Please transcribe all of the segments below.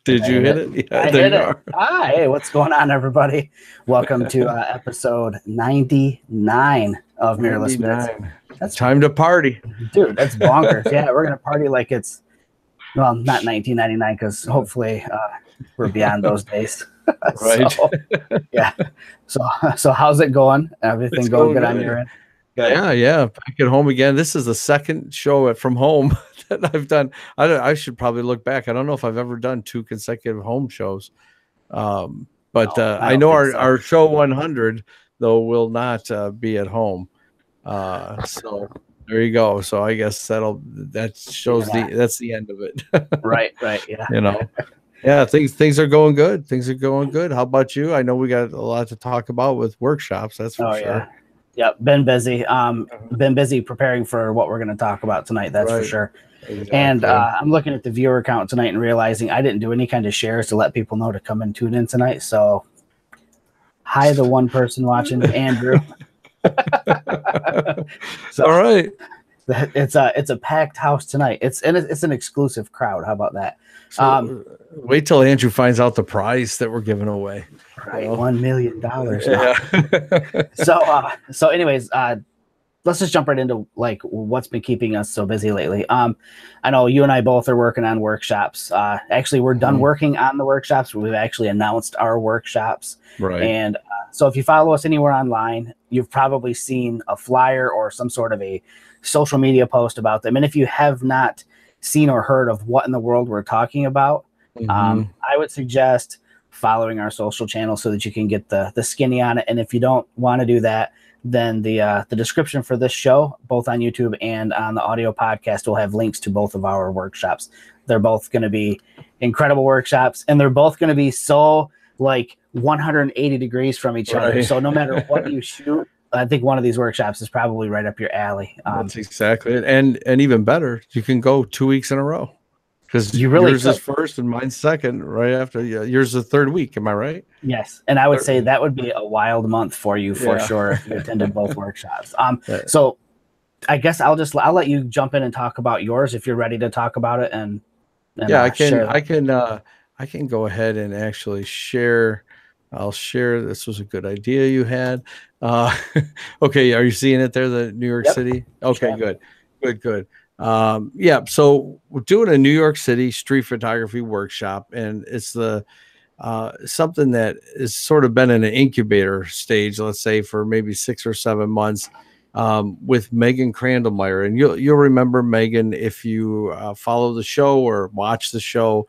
Did you hit it? Yeah, I there hit you it. are. Hey, what's going on, everybody? Welcome to episode 99 of Mirrorless Bits. 99. That's Time to party. Dude, that's bonkers. Yeah, we're gonna party like it's not 1999 because hopefully we're beyond those days. Right. So yeah. So how's it going? Everything It's going going good on good. your end? Good. Yeah. Back at home again. This is the second show from home that I've done. I should probably look back. I don't know if I've ever done 2 consecutive home shows. But No, I I don't know think so. our show 100 though will not be at home. So there you go. So I guess that shows that's the end of it. Right. Yeah. You know. Yeah, things are going good. Things are going good. How about you? I know we got a lot to talk about with workshops. That's for sure. Yeah. Been busy. Been busy preparing for what we're going to talk about tonight. That's for sure. Exactly. And I'm looking at the viewer count tonight and realizing I didn't do any kind of shares to let people know to come and tune in tonight. So, hi, the one person watching, Andrew. So, all right. It's a packed house tonight. It's an exclusive crowd. How about that? So, wait till Andrew finds out the prize that we're giving away. Right, $1 million. Yeah. So anyways, let's just jump right into like what's been keeping us so busy lately. I know you and I both are working on workshops. Actually, we're done working on the workshops. We've actually announced our workshops. Right. And so if you follow us anywhere online, you've probably seen a flyer or some sort of a social media post about them. And if you have not seen or heard of what in the world we're talking about, I would suggest following our social channel so that you can get the skinny on it. And if you don't want to do that, then the description for this show, both on YouTube and on the audio podcast, will have links to both of our workshops. They're both going to be incredible workshops, and they're both going to be so like 180 degrees from each other. So no matter what you shoot, I think one of these workshops is probably right up your alley. That's exactly it. And even better, you can go 2 weeks in a row. Because yours is first and mine's second, right after. Yours is the third week. Am I right? Yes, and I would say that would be a wild month for you for sure if you attended both workshops. So I guess I'll let you jump in and talk about yours if you're ready to talk about it. And I can go ahead and actually share. I'll share. This was a good idea you had. Okay, are you seeing it there? The New York City. Okay, good. So we're doing a New York City street photography workshop, and it's the something that has sort of been in an incubator stage, let's say, for maybe 6 or 7 months, with Megan Crandallmeyer. And you'll remember Megan if you follow the show or watch the show.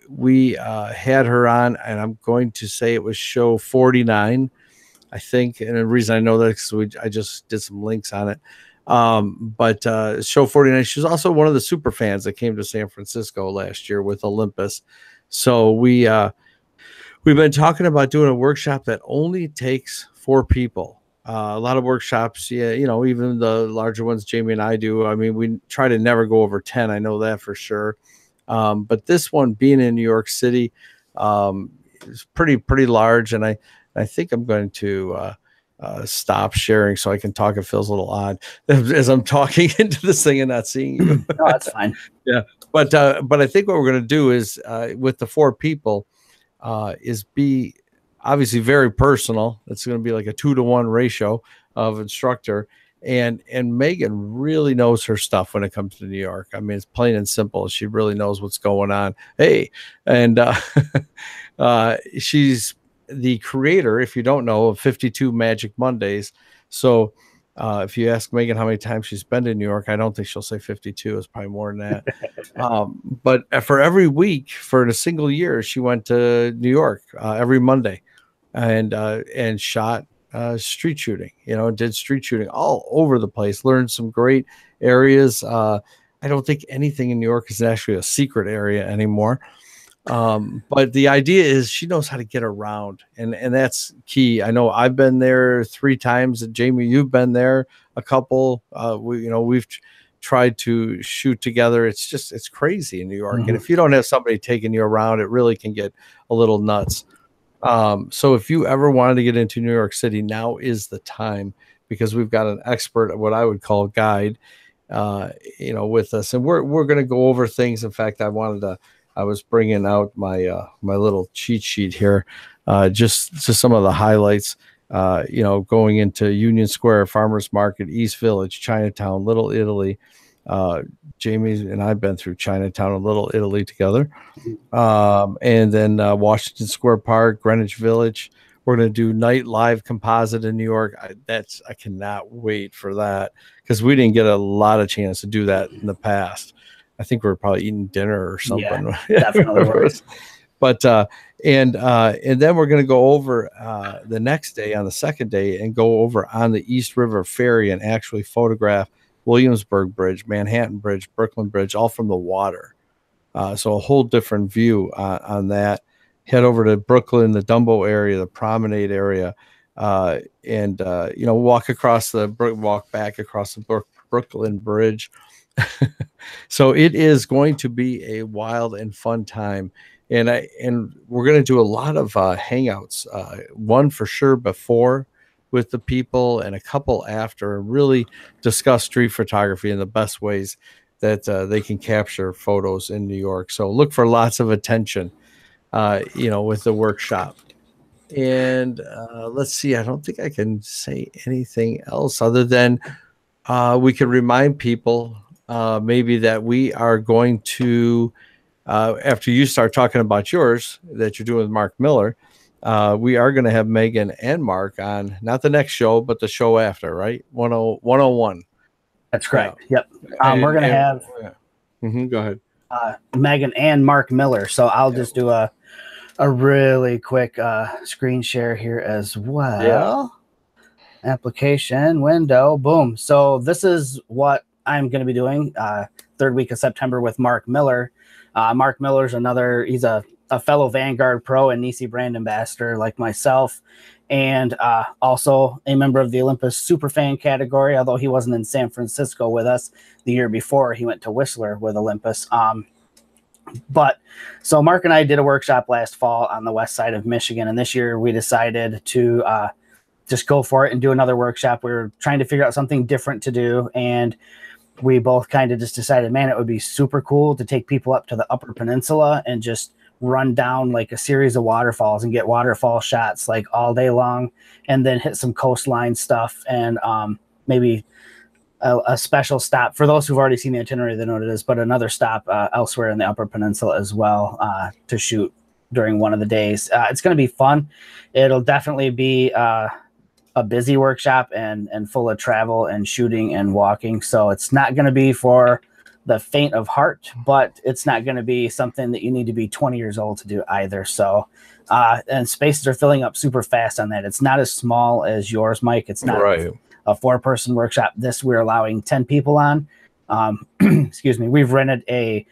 We had her on, and I'm going to say it was show 49, I think. And the reason I know that is because I just did some links on it. But show 49, she's also one of the super fans that came to San Francisco last year with Olympus. So we've been talking about doing a workshop that only takes 4 people. A lot of workshops, even the larger ones Jamie and I do, I mean, we try to never go over 10. I know that for sure. But this one, being in New York City, is pretty large. And I think I'm going to stop sharing so I can talk. It feels a little odd as I'm talking into this thing and not seeing you. No, that's fine. Yeah. But I think what we're going to do is with the 4 people is be obviously very personal. It's going to be like a 2-to-1 ratio of instructor. And Megan really knows her stuff when it comes to New York. I mean, it's plain and simple. She really knows what's going on. Hey, and she's the creator, if you don't know, of 52 Magic Mondays. So if you ask Megan how many times she's been to New York, I don't think she'll say 52. It's probably more than that. But for every week, for a single year, she went to New York every Monday and shot street shooting, did street shooting all over the place, learned some great areas. I don't think anything in New York is actually a secret area anymore. But the idea is she knows how to get around, and that's key. I know I've been there 3 times. Jamie, you've been there a couple. We've tried to shoot together. It's crazy in New York. And if you don't have somebody taking you around, it really can get a little nuts. So if you ever wanted to get into New York City, now is the time, because we've got an expert, what I would call guide, with us, and we're going to go over things. In fact, I wanted to I was bringing out my my little cheat sheet here, just some of the highlights. Going into Union Square, Farmers Market, East Village, Chinatown, Little Italy. Jamie and I've been through Chinatown and Little Italy together. And then Washington Square Park, Greenwich Village. We're going to do night live composite in New York. I cannot wait for that because we didn't get a lot of chance to do that in the past. I think we were probably eating dinner or something. Yeah, definitely. But and then we're going to go over the next day on the second day and go over on the East River Ferry and actually photograph Williamsburg Bridge, Manhattan Bridge, Brooklyn Bridge, all from the water. So a whole different view on that. Head over to Brooklyn, the Dumbo area, the Promenade area, and walk back across the Brooklyn Bridge. So it is going to be a wild and fun time, and we're going to do a lot of hangouts. One for sure before with the people, and a couple after, and really discuss street photography and the best ways that they can capture photos in New York. So look for lots of attention, with the workshop. And let's see, I don't think I can say anything else other than we can remind people maybe that we are going to, after you start talking about yours that you're doing with Mark Miller, we are going to have Megan and Mark on, not the next show, but the show after, right? 101. That's correct. Yeah. Yep. We're going to have go ahead. Megan and Mark Miller. So I'll just do a really quick screen share here as well. Yeah. Application window. Boom. So this is what I'm going to be doing third week of September with Mark Miller. Mark Miller's he's a fellow Vanguard pro and Nisi brand ambassador like myself, and also a member of the Olympus Superfan category, although he wasn't in San Francisco with us the year before. He went to Whistler with Olympus. But so Mark and I did a workshop last fall on the west side of Michigan, and this year we decided to just go for it and do another workshop. We were trying to figure out something different to do, and we both kind of just decided, man, it would be super cool to take people up to the Upper Peninsula and just run down like a series of waterfalls and get waterfall shots like all day long, and then hit some coastline stuff, and maybe a special stop for those who've already seen the itinerary. They know what it is, but another stop elsewhere in the Upper Peninsula as well to shoot during one of the days. It's going to be fun. It'll definitely be a busy workshop and full of travel and shooting and walking. So it's not going to be for the faint of heart, but it's not going to be something that you need to be 20 years old to do either. So, and spaces are filling up super fast on that. It's not as small as yours, Mike. It's not a 4-person workshop. This we're allowing 10 people on. Excuse me. We've rented a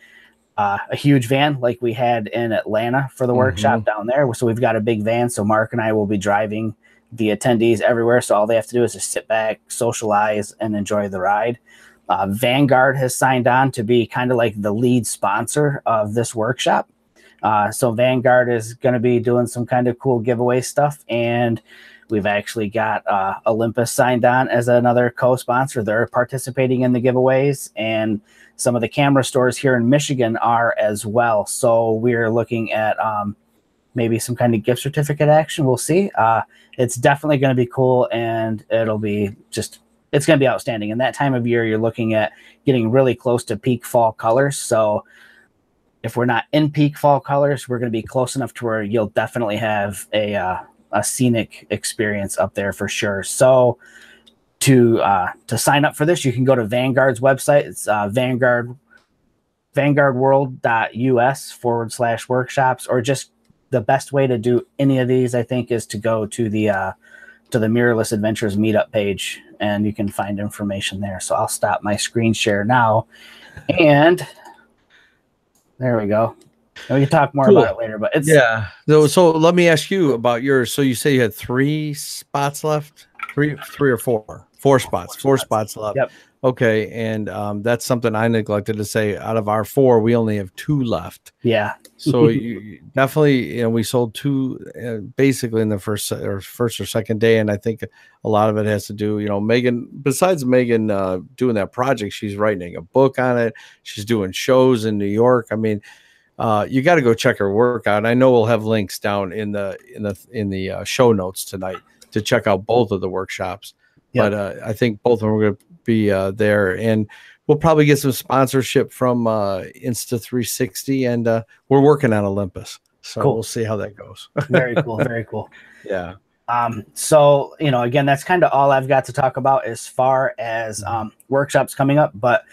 huge van like we had in Atlanta for the workshop down there. So we've got a big van. So Mark and I will be driving the attendees everywhere. So all they have to do is just sit back, socialize, and enjoy the ride. Vanguard has signed on to be kind of like the lead sponsor of this workshop. So Vanguard is going to be doing some kind of cool giveaway stuff. And we've actually got Olympus signed on as another co-sponsor. They're participating in the giveaways, and some of the camera stores here in Michigan are as well. So we're looking at maybe some kind of gift certificate action. We'll see. It's definitely going to be cool, and it's going to be outstanding. In that time of year, you're looking at getting really close to peak fall colors. So if we're not in peak fall colors, we're going to be close enough to where you'll definitely have a scenic experience up there for sure. So to sign up for this, you can go to Vanguard's website. It's vanguardworld.us/workshops, or just the best way to do any of these, I think, is to go to the Mirrorless Adventures meetup page, and you can find information there. So I'll stop my screen share now, and there we go. We can talk more about it later, but it's So let me ask you about yours. So you say you had 3 spots left, three or four spots left. Yep. Okay, and that's something I neglected to say. Out of our 4, we only have 2 left. Yeah. So you definitely, we sold 2 basically in the first or second day, and I think a lot of it has to do, Megan. Besides Megan doing that project, she's writing a book on it. She's doing shows in New York. I mean, you got to go check her work out. I know we'll have links down in the show notes tonight to check out both of the workshops. Yep. But I think both of them are going to be there, and we'll probably get some sponsorship from Insta360, and we're working on Olympus, so cool. We'll see how that goes. Very cool, very cool. Yeah. So, you know, again, that's kind of all I've got to talk about as far as workshops coming up. But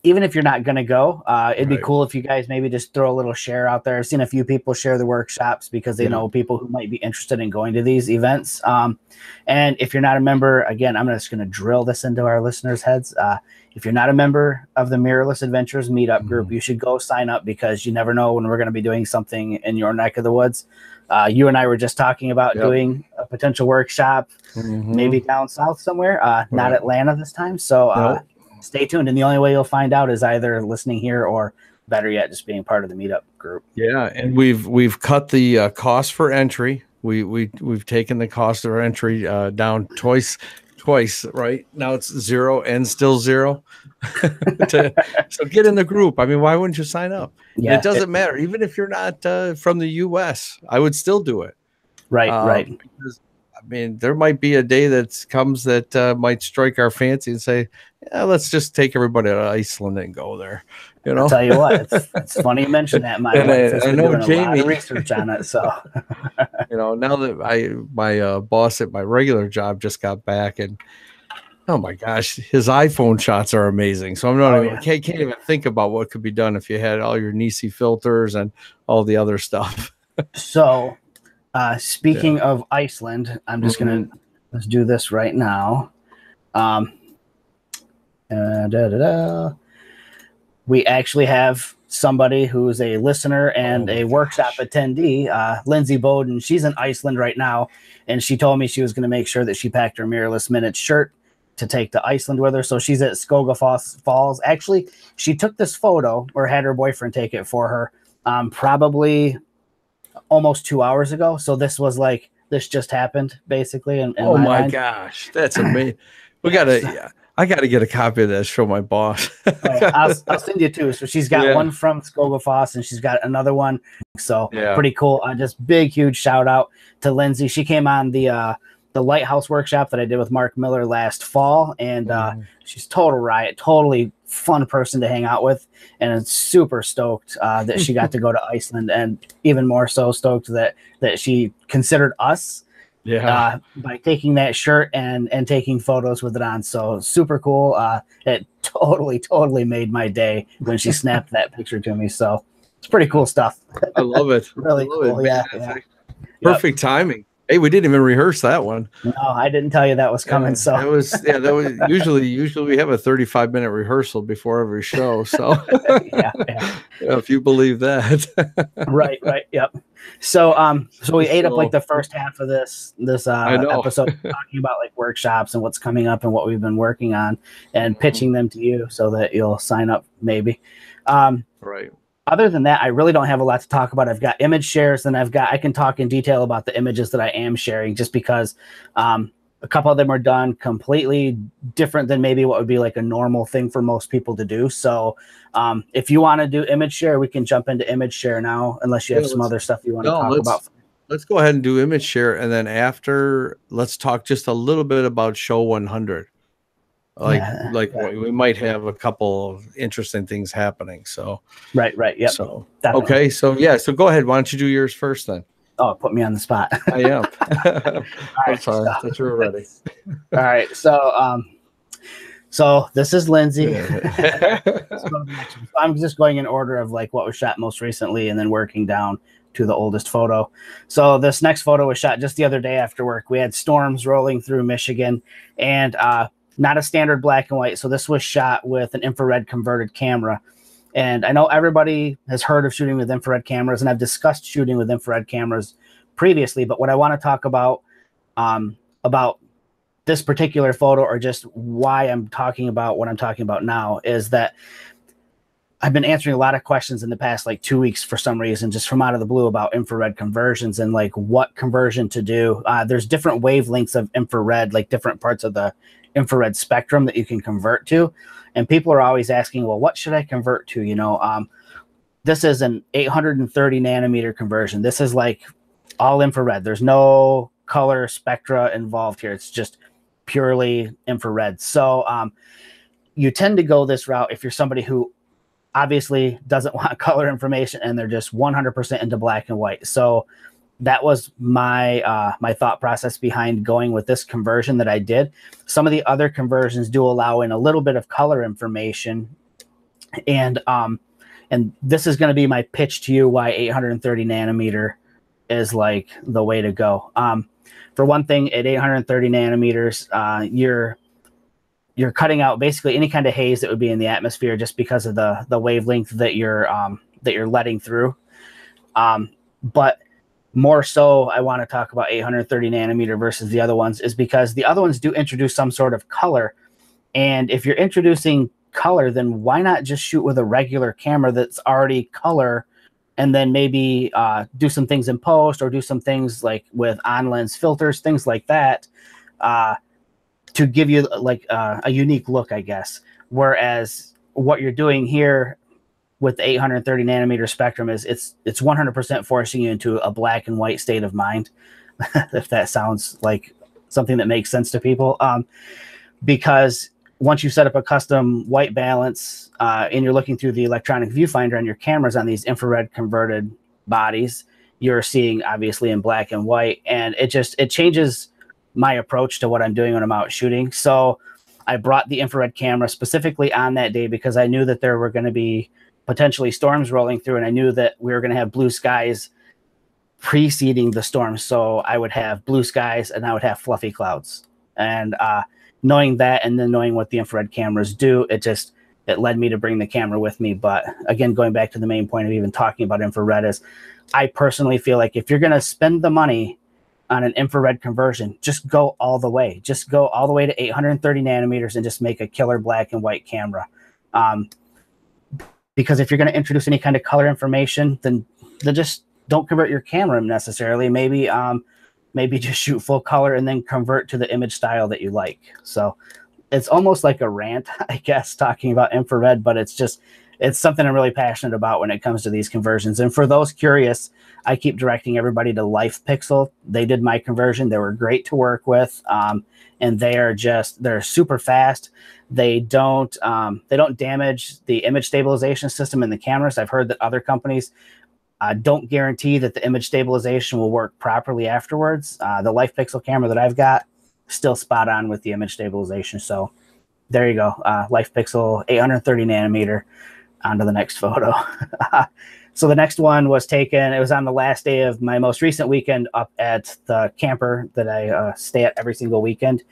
even if you're not going to go, it'd be cool if you guys maybe just throw a little share out there. I've seen a few people share the workshops because they know people who might be interested in going to these events. And if you're not a member, again, I'm just going to drill this into our listeners' heads. If you're not a member of the Mirrorless Adventures meetup group, you should go sign up, because you never know when we're going to be doing something in your neck of the woods. You and I were just talking about doing a potential workshop, maybe down south somewhere, not Atlanta this time. So stay tuned. And the only way you'll find out is either listening here or, better yet, just being part of the meetup group. Yeah, and we've cut the cost for entry. We've taken the cost of our entry down twice, right? Now it's 0 and still 0. So get in the group. I mean, why wouldn't you sign up? Yeah, it doesn't matter. Even if you're not from the US, I would still do it. Right. Because, I mean, there might be a day that comes that might strike our fancy and say, yeah, let's just take everybody to Iceland and go there. You know, I'll tell you what, it's funny you mentioned that. My wife has been doing a lot of research on it. So, you know, now that my boss at my regular job just got back, and oh my gosh, his iPhone shots are amazing. So I'm not can't even think about what could be done if you had all your Nisi filters and all the other stuff. So, speaking of Iceland, I'm just let's do this right now. We actually have somebody who's a listener and a workshop attendee, Lindsay Bowden. She's in Iceland right now, and she told me she was going to make sure that she packed her Mirrorless Minutes shirt to take to Iceland with her. So she's at Skogafoss Falls. Actually, she took this photo, or had her boyfriend take it for her, probably almost 2 hours ago. So this was like, this just happened, basically. In oh my gosh, that's amazing. We gotta, I gotta get a copy of that. Show my boss. I'll send you two. So she's got one from Skogafoss, and she's got another one. So pretty cool. Just big, huge shout out to Lindsay. She came on the Lighthouse workshop that I did with Mark Miller last fall, and she's total riot, totally fun person to hang out with, and I'm super stoked that she got to go to Iceland, and even more so stoked that she considered us by taking that shirt and taking photos with it on. So super cool. It totally made my day when she snapped that picture to me. So it's pretty cool stuff. I love it. Really cool. Yeah. Perfect timing. Hey, we didn't even rehearse that one. No, I didn't tell you that was coming. So that was usually we have a 35-minute rehearsal before every show. So if you believe that. right. Yep. So we ate up like the first half of this episode talking about like workshops and what's coming up and what we've been working on, and pitching them to you so that you'll sign up maybe. Right. Other than that, I really don't have a lot to talk about. I've got image shares, and I can talk in detail about the images that I am sharing, just because a couple of them are done completely different than maybe what would be like a normal thing for most people to do. So if you want to do image share, we can jump into image share now, unless you have some other stuff you want to talk about. Let's go ahead and do image share, and then after, let's talk just a little bit about Show 100. We might have a couple of interesting things happening. So right. Yep. So definitely. Okay. So go ahead. Why don't you do yours first then? Oh, put me on the spot. I am. I'm sorry that you're ready. All right. So this is Lindsay. I'm just going in order of like what was shot most recently, and then working down to the oldest photo. So this next photo was shot just the other day after work. We had storms rolling through Michigan, and not a standard black and white. So this was shot with an infrared converted camera. And I know everybody has heard of shooting with infrared cameras, and I've discussed shooting with infrared cameras previously. But what I want to talk about this particular photo, or just why I'm talking about what I'm talking about now, is that I've been answering a lot of questions in the past like 2 weeks for some reason, just from out of the blue, about infrared conversions and like what conversion to do. There's different wavelengths of infrared, like different parts of the infrared spectrum that you can convert to. And people are always asking, well, what should I convert to? You know, this is an 830 nanometer conversion. This is like all infrared. There's no color spectra involved here. It's just purely infrared. So you tend to go this route if you're somebody who obviously doesn't want color information and they're just 100% into black and white. So that was my my thought process behind going with this conversion that I did. Some of the other conversions do allow in a little bit of color information, and this is going to be my pitch to you why 830 nanometer is like the way to go. For one thing, at 830 nanometers, you're cutting out basically any kind of haze that would be in the atmosphere just because of the wavelength that you're letting through. But more so, I want to talk about 830 nanometer versus the other ones is because the other ones do introduce some sort of color. And if you're introducing color, then why not just shoot with a regular camera that's already color, and then maybe do some things in post or do some things like with on-lens filters, things like that, to give you like a unique look, I guess. Whereas what you're doing here with the 830 nanometer spectrum is it's 100% forcing you into a black and white state of mind, if that sounds like something that makes sense to people. Because once you set up a custom white balance and you're looking through the electronic viewfinder on your cameras on these infrared converted bodies, you're seeing obviously in black and white, and it changes my approach to what I'm doing when I'm out shooting. So I brought the infrared camera specifically on that day because I knew that there were going to be potentially storms rolling through, and I knew that we were going to have blue skies preceding the storm. So I would have blue skies and I would have fluffy clouds. And knowing that, and then knowing what the infrared cameras do, it led me to bring the camera with me. But again, going back to the main point of even talking about infrared is I personally feel like if you're going to spend the money on an infrared conversion, just go all the way. Just go all the way to 830 nanometers and just make a killer black and white camera. Because if you're going to introduce any kind of color information, then just don't convert your camera necessarily. Maybe just shoot full color and then convert to the image style that you like. So it's almost like a rant, I guess, talking about infrared, but it's something I'm really passionate about when it comes to these conversions. And for those curious, I keep directing everybody to LifePixel. They did my conversion. They were great to work with. And they're super fast. They don't damage the image stabilization system in the cameras. I've heard that other companies don't guarantee that the image stabilization will work properly afterwards. The LifePixel camera that I've got, still spot on with the image stabilization. So there you go. LifePixel 830 nanometer. On to the next photo. So the next one was taken, it was on the last day of my most recent weekend up at the camper that I stay at every single weekend.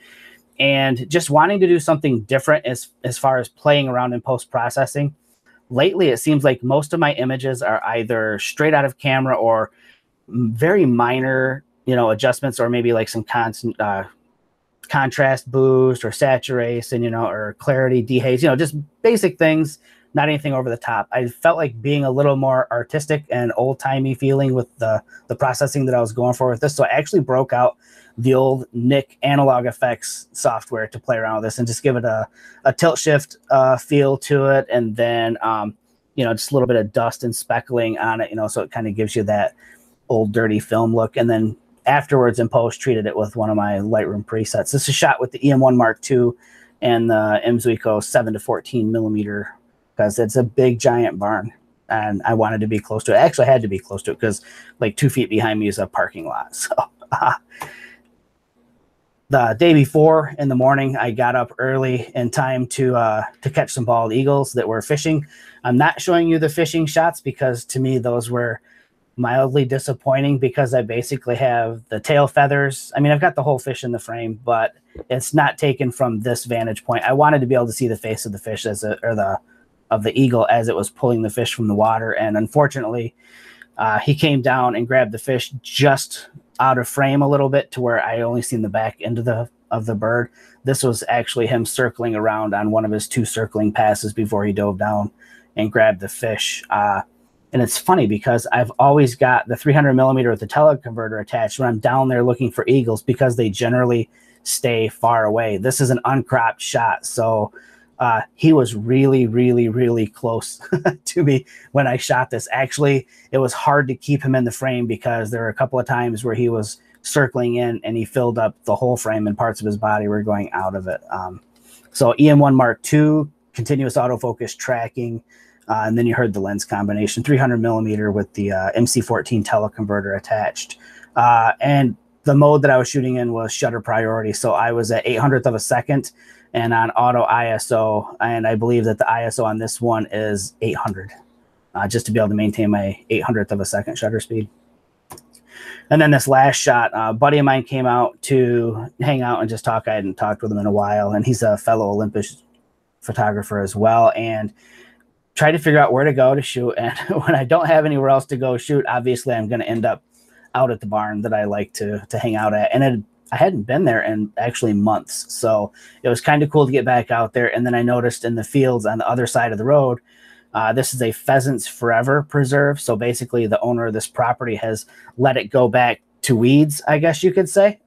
And just wanting to do something different as far as playing around in post-processing. Lately, it seems like most of my images are either straight out of camera or very minor, adjustments, or maybe like some contrast boost or saturation, or clarity, dehaze, just basic things. Not anything over the top. I felt like being a little more artistic and old-timey feeling with the processing that I was going for with this. So I actually broke out the old Nick analog effects software to play around with this and just give it a tilt shift feel to it. And then, just a little bit of dust and speckling on it, so it kind of gives you that old dirty film look. And then afterwards in post, treated it with one of my Lightroom presets. This is shot with the EM1 Mark II and the Mzuiko 7 to 14 millimeter, because it's a big giant barn and I wanted to be close to it. I actually had to be close to it because like 2 feet behind me is a parking lot. So the day before in the morning, I got up early in time to catch some bald eagles that were fishing. I'm not showing you the fishing shots because to me, those were mildly disappointing because I basically have the tail feathers. I mean, I've got the whole fish in the frame, but it's not taken from this vantage point. I wanted to be able to see the face of the fish of the eagle as it was pulling the fish from the water. And unfortunately, he came down and grabbed the fish just out of frame a little bit to where I only seen the back end of the bird. This was actually him circling around on one of his 2 circling passes before he dove down and grabbed the fish. And it's funny because I've always got the 300 millimeter with the teleconverter attached when I'm down there looking for eagles because they generally stay far away. This is an uncropped shot. So He was really, really, really close to me when I shot this. Actually, it was hard to keep him in the frame because there were a couple of times where he was circling in and he filled up the whole frame and parts of his body were going out of it. So EM1 Mark II, continuous autofocus tracking, and then you heard the lens combination, 300 millimeter with the MC14 teleconverter attached. And the mode that I was shooting in was shutter priority. So I was at 800th of a second and on auto ISO. And I believe that the ISO on this one is 800, just to be able to maintain my 800th of a second shutter speed. And then this last shot, a buddy of mine came out to hang out and just talk. I hadn't talked with him in a while, and he's a fellow Olympus photographer as well, and tried to figure out where to go to shoot. And when I don't have anywhere else to go shoot, obviously I'm going to end up out at the barn that I like to hang out at. And I hadn't been there in actually months. So it was kind of cool to get back out there. And then I noticed in the fields on the other side of the road, this is a Pheasants Forever preserve. So basically the owner of this property has let it go back to weeds, I guess you could say.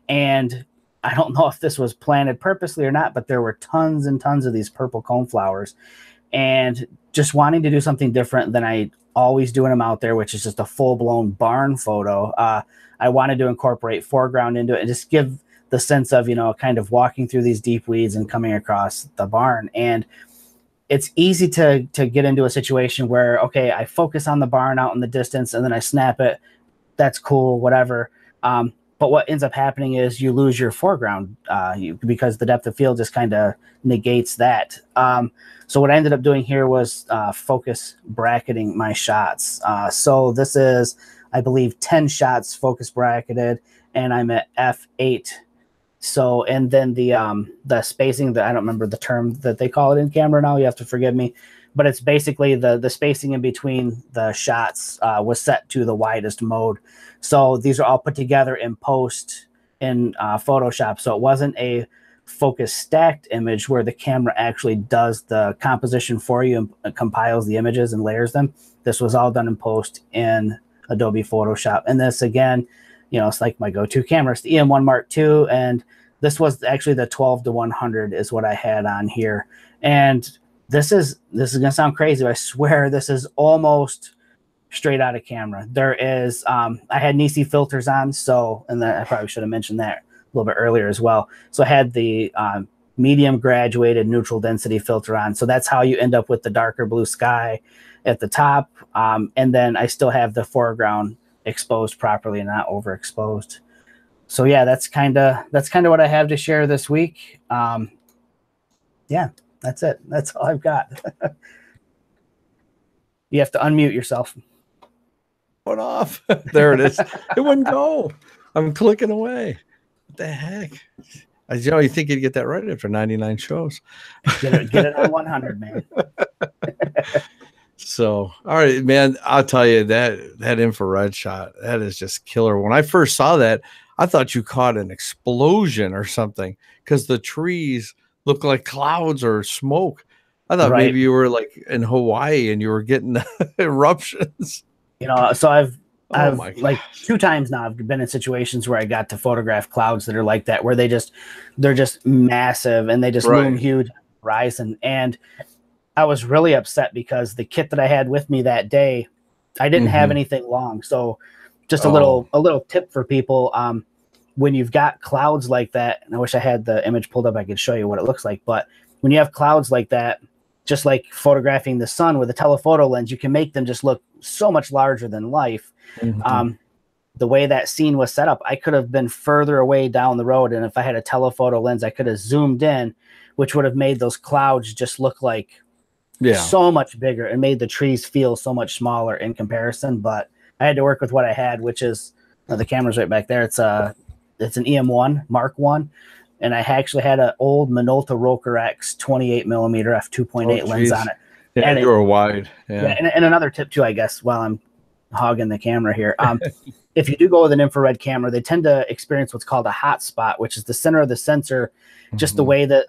And I don't know if this was planted purposely or not, but there were tons and tons of these purple coneflowers. And just wanting to do something different than I always do when I'm out there, which is just a full-blown barn photo. I wanted to incorporate foreground into it and just give the sense of, kind of walking through these deep weeds and coming across the barn. And it's easy to get into a situation where, okay, I focus on the barn out in the distance and then I snap it. That's cool, whatever. But what ends up happening is you lose your foreground because the depth of field just kind of negates that. So what I ended up doing here was focus bracketing my shots. So this is, I believe, 10 shots focus bracketed, and I'm at f8. So, and then the spacing, that I don't remember the term that they call it in camera now, you have to forgive me, but it's basically the spacing in between the shots was set to the widest mode. So these are all put together in post in Photoshop. So it wasn't a focus stacked image where the camera actually does the composition for you and compiles the images and layers them. This was all done in post in Adobe Photoshop. And this, again, it's like my go-to camera. It's the EM1 Mark II, and this was actually the 12-100 is what I had on here. And this is gonna sound crazy, but I swear this is almost straight out of camera. There is I had Nisi filters on, so, and then I probably should have mentioned that a little bit earlier as well. So I had the medium graduated neutral density filter on. So that's how you end up with the darker blue sky at the top. And then I still have the foreground exposed properly and not overexposed. So yeah, that's kind of what I have to share this week. Yeah, that's it. That's all I've got. You have to unmute yourself. What off? There it is. It wouldn't go. I'm clicking away. What the heck? You think you'd get that right after 99 shows. Get it on 100, man. So, all right, man, I'll tell you that infrared shot, that is just killer. When I first saw that, I thought you caught an explosion or something because the trees look like clouds or smoke. I thought maybe you were like in Hawaii and you were getting eruptions. So I've like 2 times now I've been in situations where I got to photograph clouds that are like that, where they're just massive and they just loom huge on the horizon. And I was really upset because the kit that I had with me that day, I didn't have anything long. So just a little tip for people, when you've got clouds like that, and I wish I had the image pulled up, I could show you what it looks like. But when you have clouds like that, just like photographing the sun with a telephoto lens, you can make them just look so much larger than life. The way that scene was set up, I could have been further away down the road. And if I had a telephoto lens, I could have zoomed in, which would have made those clouds just look like so much bigger and made the trees feel so much smaller in comparison. But I had to work with what I had, which is the camera's right back there. It's an EM1 Mark I. And I actually had an old Minolta Roker X 28 millimeter f2.8 lens on it. Yeah, and you were wide. Yeah. And another tip too, I guess, while I'm hogging the camera here. If you do go with an infrared camera, they tend to experience what's called a hot spot, which is the center of the sensor, just the way that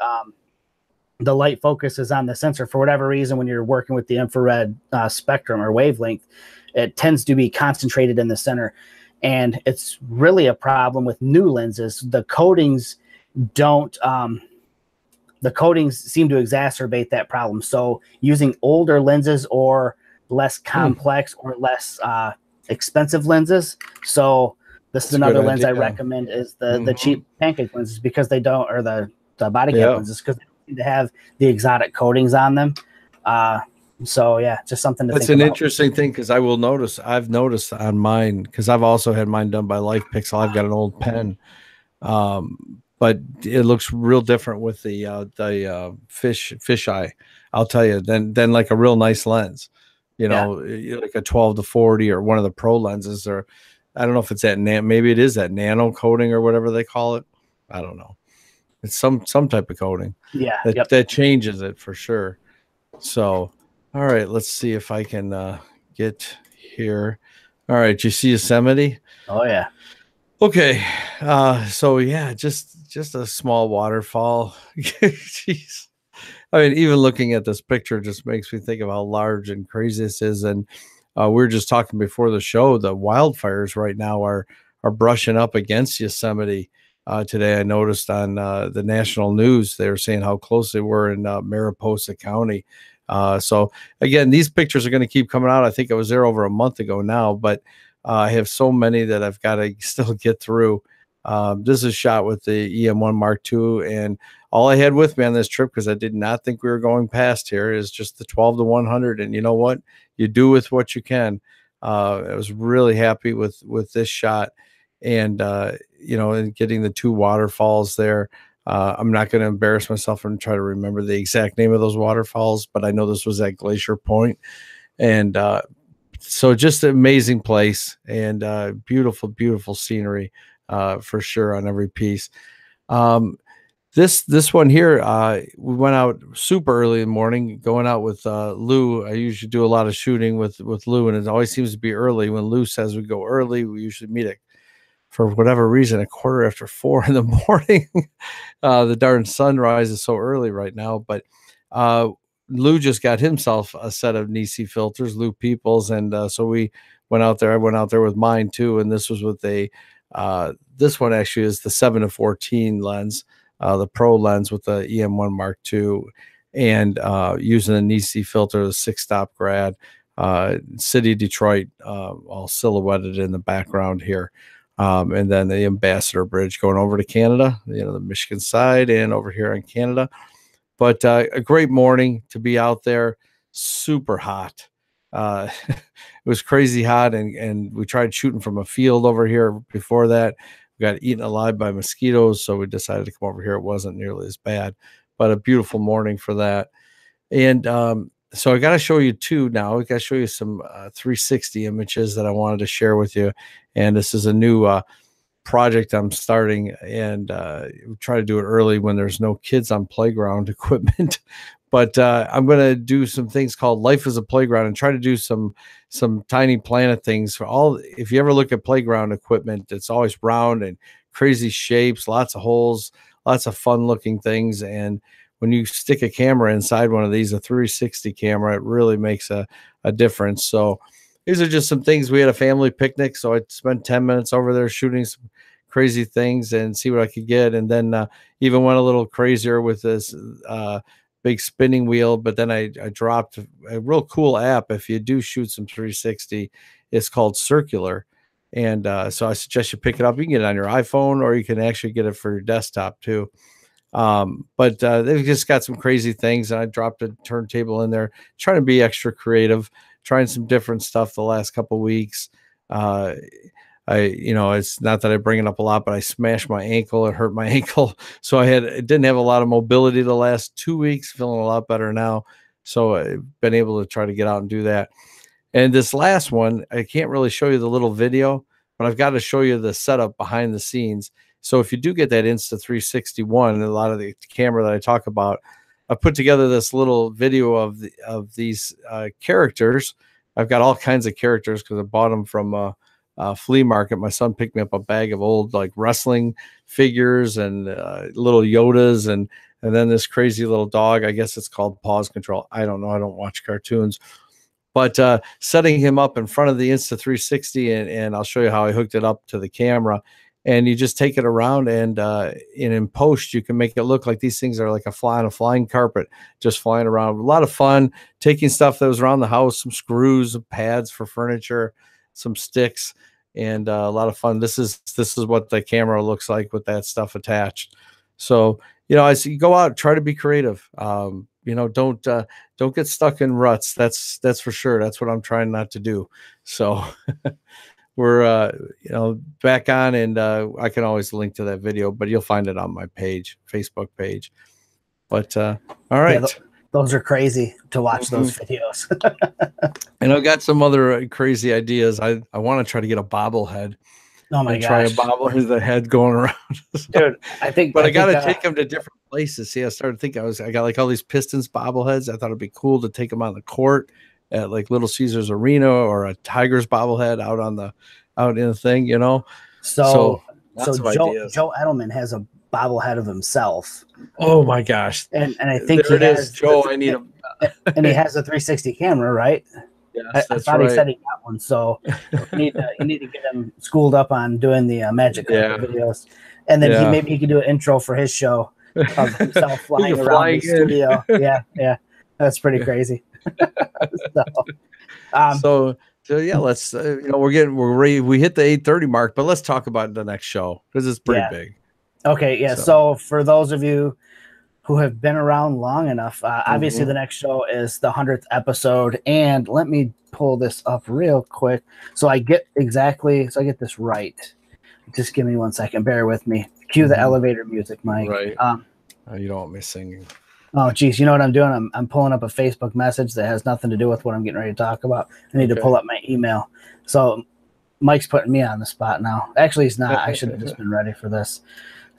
the light focuses on the sensor. For whatever reason, when you're working with the infrared spectrum or wavelength, it tends to be concentrated in the center. And it's really a problem with new lenses. The coatings don't the coatings seem to exacerbate that problem. So using older lenses or less complex or less expensive lenses. So this is another lens I recommend is the cheap pancake lenses because they don't, or the body cap lenses because they don't seem to have the exotic coatings on them. So yeah, just something to think about. That's an interesting thing because I've noticed on mine, because I've also had mine done by Life Pixel. I've got an old pen. But it looks real different with the fish eye. I'll tell you, than like a real nice lens, like a 12-40 or one of the pro lenses, or I don't know if it's that maybe it is that nano coating or whatever they call it. I don't know. It's some type of coating. Yeah, that changes it for sure. So, all right, let's see if I can get here. All right, you see Yosemite? Oh yeah. Okay, so yeah, just a small waterfall. Jeez, I mean, even looking at this picture just makes me think of how large and crazy this is. And we were just talking before the show, the wildfires right now are brushing up against Yosemite. Today, I noticed on the national news they were saying how close they were in Mariposa County. So again, these pictures are going to keep coming out. I think I was there over a month ago now, but I have so many that I've got to still get through. This is shot with the EM1 Mark II, and all I had with me on this trip, because I did not think we were going past here, is just the 12-100. And you know what? You do with what you can. I was really happy with this shot, and and getting the two waterfalls there. I'm not going to embarrass myself and try to remember the exact name of those waterfalls, but I know this was at Glacier Point, and so just an amazing place, and beautiful, beautiful scenery for sure on every piece. This one here, we went out super early in the morning, going out with Lou. I usually do a lot of shooting with Lou, and it always seems to be early. When Lou says we go early, we usually meet for whatever reason, 4:15 in the morning. The darn sun rises so early right now, but Lou just got himself a set of Nisi filters, Lou Peoples, and so we went out there. I went out there with mine too, and this was with this one actually is the 7-14 lens, the pro lens with the EM1 Mark II, and using the Nisi filter, the 6-stop grad, city Detroit, all silhouetted in the background here. And then the Ambassador Bridge going over to Canada, the Michigan side, and over here in Canada. But a great morning to be out there. Super hot. It was crazy hot, and we tried shooting from a field over here before that. We got eaten alive by mosquitoes, so we decided to come over here. It wasn't nearly as bad, but a beautiful morning for that. And so I got to show you two now. I got to show you some 360 images that I wanted to share with you. And this is a new project I'm starting, and try to do it early when there's no kids on playground equipment. But I'm going to do some things called Life as a Playground, and try to do some tiny planet things for all. If you ever look at playground equipment, it's always round and crazy shapes, lots of holes, lots of fun looking things. And when you stick a camera inside one of these, a 360 camera, it really makes a difference. So these are just some things. We had a family picnic, so I spent 10 minutes over there shooting some crazy things and see what I could get. And then even went a little crazier with this big spinning wheel. But then I dropped a real cool app. If you do shoot some 360, it's called Circular. And so I suggest you pick it up. You can get it on your iPhone, or you can actually get it for your desktop too. But they've just got some crazy things, and I dropped a turntable in there, trying to be extra creative, trying some different stuff the last couple of weeks. It's not that I bring it up a lot, but I smashed my ankle. It hurt my ankle. So it didn't have a lot of mobility the last 2 weeks, feeling a lot better now. So I've been able to try to get out and do that. And this last one, I can't really show you the little video, but I've got to show you the setup behind the scenes. So if you do get that Insta361, and a lot of the camera that I talk about, I put together this little video of these characters. I've got all kinds of characters because I bought them from a flea market. My son picked me up a bag of old like wrestling figures and little Yodas, and then this crazy little dog. I guess it's called Paws Control. I don't know. I don't watch cartoons. But setting him up in front of the Insta360, and I'll show you how I hooked it up to the camera. and you just take it around, and in post you can make it look like these things are like a flying carpet, just flying around. A lot of fun taking stuff that was around the house, some screws, pads for furniture, some sticks, and a lot of fun. This is what the camera looks like with that stuff attached. So, as you go out, try to be creative. Don't get stuck in ruts. That's for sure. That's what I'm trying not to do. So we're back on, and I can always link to that video, but you'll find it on my Facebook page. But all right. Yeah, those are crazy to watch those videos. And I've got some other crazy ideas. I want to try to get a bobblehead. Oh my gosh. Try a bobblehead, the head going around. Dude, I got to take them to different places. See, I started thinking I got like all these Pistons bobbleheads. I thought it'd be cool to take them on the court at like Little Caesars Arena, or a Tigers bobblehead out in the thing, So Joe Edelman has a bobblehead of himself. Oh my gosh. And I think there it is, Joe. I need him. And he has a 360 camera, right? Yes, I thought he said he got one. So you need to get him schooled up on doing the Magic videos, and then maybe he could do an intro for his show of himself flying around the studio. Yeah, that's pretty crazy. So yeah, let's we're ready. We hit the 8:30 mark, but let's talk about the next show because it's pretty big. Okay, yeah. So for those of you who have been around long enough, obviously the next show is the 100th episode, and let me pull this up real quick so I get this right. Just give me 1 second. Bear with me. Cue the elevator music, Mike. Right. You don't want me singing. Oh, geez. You know what I'm doing? I'm pulling up a Facebook message that has nothing to do with what I'm getting ready to talk about. I need to pull up my email. So Mike's putting me on the spot now. Actually, he's not. I should have just been ready for this.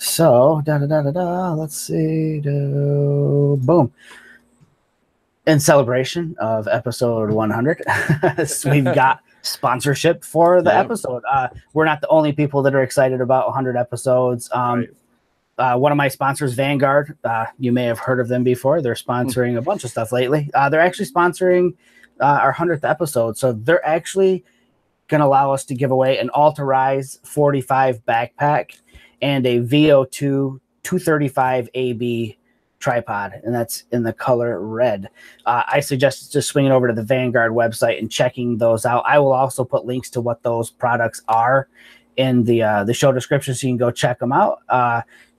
So, let's see. Boom. In celebration of episode 100, we've got sponsorship for the episode. We're not the only people that are excited about 100 episodes. One of my sponsors, Vanguard, you may have heard of them before. They're sponsoring a bunch of stuff lately. They're actually sponsoring our 100th episode. So they're actually going to allow us to give away an Altarise 45 backpack and a VO2 235 AB tripod, and that's in the color red. I suggest just swinging over to the Vanguard website and checking those out. I will also put links to what those products are in the show description, so you can go check them out.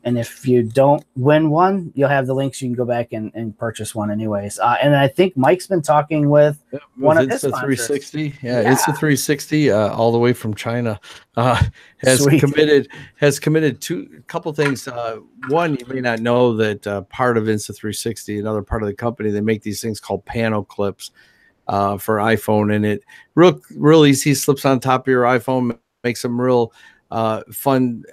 And if you don't win one, you'll have the links. You can go back and purchase one anyways. And I think Mike's been talking with one of his sponsors. 360. Yeah, Insta360, all the way from China, has committed to a couple things. One, you may not know that part of Insta360, another part of the company, they make these things called pano clips for iPhone, and it real easy, slips on top of your iPhone, makes them real fun,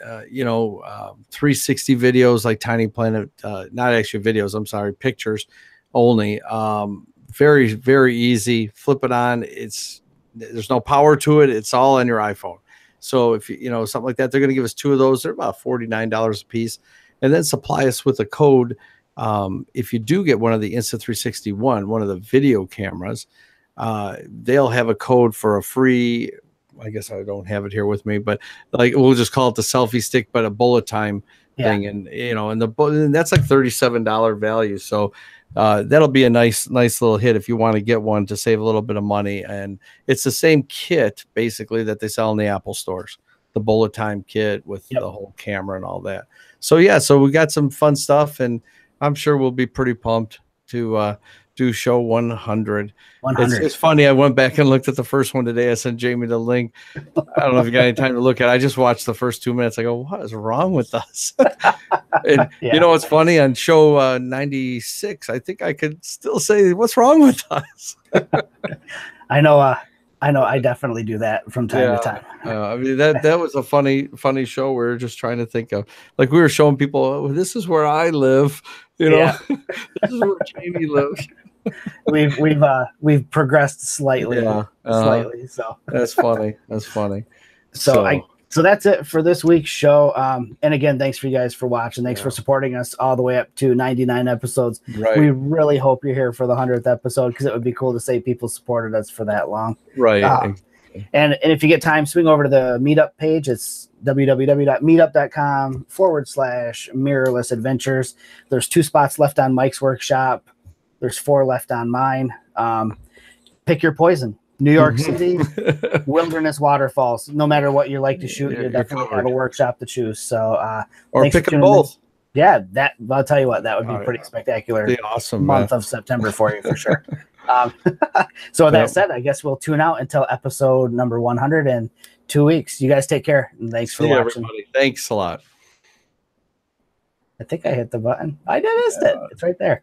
360 videos like Tiny Planet, not actually videos, I'm sorry, pictures only. Very, very easy. Flip it on. There's no power to it. It's all on your iPhone. So if something like that, they're going to give us 2 of those. They're about $49 a piece, and then supply us with a code. If you do get one of the Insta360 one of the video cameras, they'll have a code for a free, I guess I don't have it here with me, but like we'll just call it the selfie stick, but a bullet time thing, and and that's like $37 value. So that'll be a nice little hit if you want to get one to save a little bit of money. And it's the same kit basically that they sell in the Apple stores, the bullet time kit with the whole camera and all that. So so we got some fun stuff, and I'm sure we'll be pretty pumped to do show 100. It's funny. I went back and looked at the first one today. I sent Jamie the link. I don't know if you got any time to look at it. I just watched the first 2 minutes. I go, what is wrong with us? And you know what's funny? On show 96, I think I could still say, what's wrong with us? I know. I definitely do that from time to time. I mean, that was a funny show. We were just trying to think of, like, we were showing people, oh, this is where I live. This is where Jamie lives. We've progressed slightly. Slightly. So that's funny. So that's it for this week's show. And again, thanks for you guys for watching. Thanks for supporting us all the way up to 99 episodes. Right. We really hope you're here for the 100th episode, because it would be cool to say people supported us for that long. Right. And if you get time, swing over to the meetup page. It's www.meetup.com/mirrorless adventures. There's 2 spots left on Mike's workshop. There's 4 left on mine. Pick your poison. New York City, wilderness waterfalls. No matter what you like to shoot, you definitely have a workshop to choose. So, or pick them both. Yeah, I'll tell you what, that would be pretty spectacular. Awesome month of September for you for sure. So with that said, I guess we'll tune out until episode number 100 in 2 weeks. You guys take care. And thanks for watching. Everybody. Thanks a lot. I think I hit the button. I missed it. It's right there.